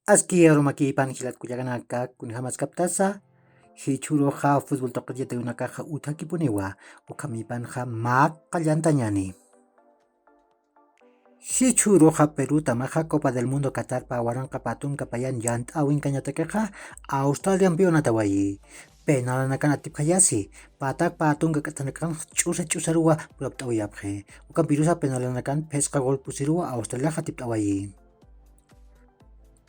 Askiyaro makipan hilat kuyaganaka kunhamas kaptasa hichuroja fútbol toqyete unakaja uthakipuniwa ukhamipanja mak qallantañani. Hichuroja Perú tamaja Copa del Mundo Qatar pawaranqa patunqa payan llant'awin kañataqiqa Australian pionatawayi. Penalanakan atipqayasi patak patunqa k'atanakan ch'usa ruwa purapt'awiyapqi. Ukan pirusa penalanakan pesqa gol pusiruwa Australia hatipt'awayi.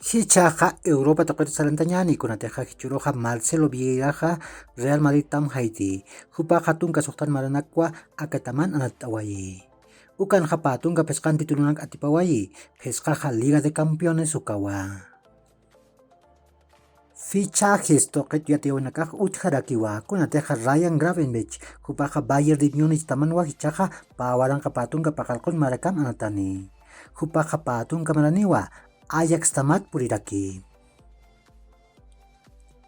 Hichaja Europa toqeta salantañani kunateja hichuroja Marcelo Vieiraja Real Madrid tam Haiti. Hupa hatunqa suqtan maranakwa akataman anat'awayi. Ukan hapatunqa pesqan titulunak atipawayi. Pesqaja Liga de Campeones ukawa. Fichajes toqet yatiyawinakaj utjarakiwa kunateja Ryan Gravenberch hupaja Bayern de Múnich tamanwa hichaja pawaranqa patunqa paqalqun marakam anatani. Hupaja patunqa maraniwa Ajax tamat puriraki.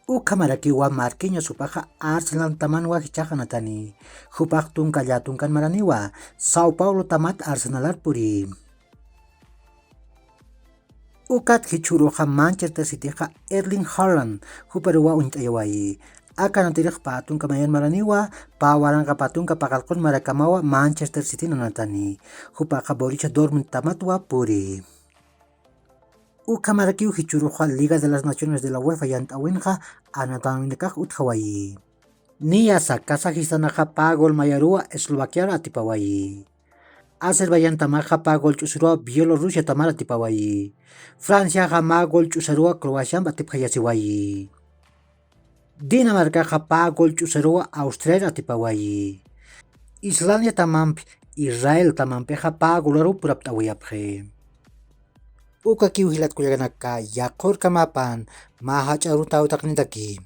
Ukamarakiwa Marquinhos hupaja Arsenal tamanwa hichaja anatani. Hupaj tunqa llatunkan maraniwa Sao Paulo tamat Arsenalar puri. Ukat hichuroja Manchester Cityja Erling Haaland huparuwa unt'ayawayi. Akanatiriq patunqa mayan maraniwa pawaranqa patunqa paqalqun marakamawa Manchester City nanatani. Hupaja Borussia Dortmund tamatwa puri. Ukamarakiw hichuroja Liga de las Naciones de la UEFA llant'awinqa anatanwinakaj utjawayi. Niasa Kazajistanaja pagol mayarua Eslovaquiara atipawayi. Azerbaiyán tamaja pagol ch'usarua Bielorrusia tamara atipawayi. Francia magol ch'usarua Croacia atipqayasiwayi. Dinamarca pagol ch'usarua Austria atipawayi. Islandia tamanpi Israel tamanpiqa pagolaru purapt'awiyapqi. Uka kiw hilat kuyaganaka yaqurkamapan maha ch'aruta utaqnitaki.